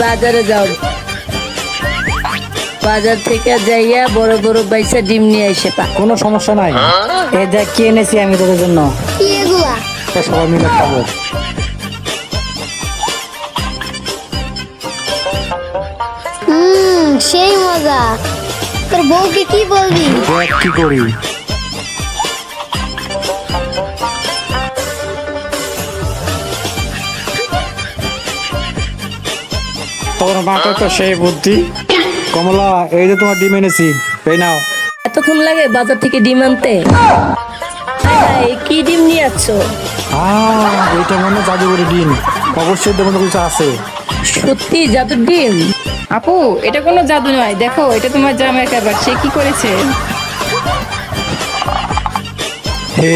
বাজারে যাও, বাজার থেকে যাইয়া বড় বড় বাইসা ডিম নিয়ে এসে পা। কোনো সমস্যা নাই। এই দেখ কি এনেছি আমি তোদের জন্য, কি এগুলা? সবাই মিলে খাবো। সেই মজা। তোর বউকে কি বলবি? দেখ কি করি। তোর মাকে তো সেই বুদ্ধি। কমলা, এই যে তোমার ডিম এনেছি, এই নাও। এতক্ষণ লাগে বাজার থেকে ডিম আনতে? হায় হায়, কি ডিম নিয়ে আসছো? এইটা মনে হয় জাদুঘরের ডিম, অবশ্যই এর মধ্যে কিছু আছে। সত্যি জাদুর ডিম? আপু, এটা কোনো জাদু নয়, দেখো এটা তোমার জামাই কারবার, সে কি করেছে। হে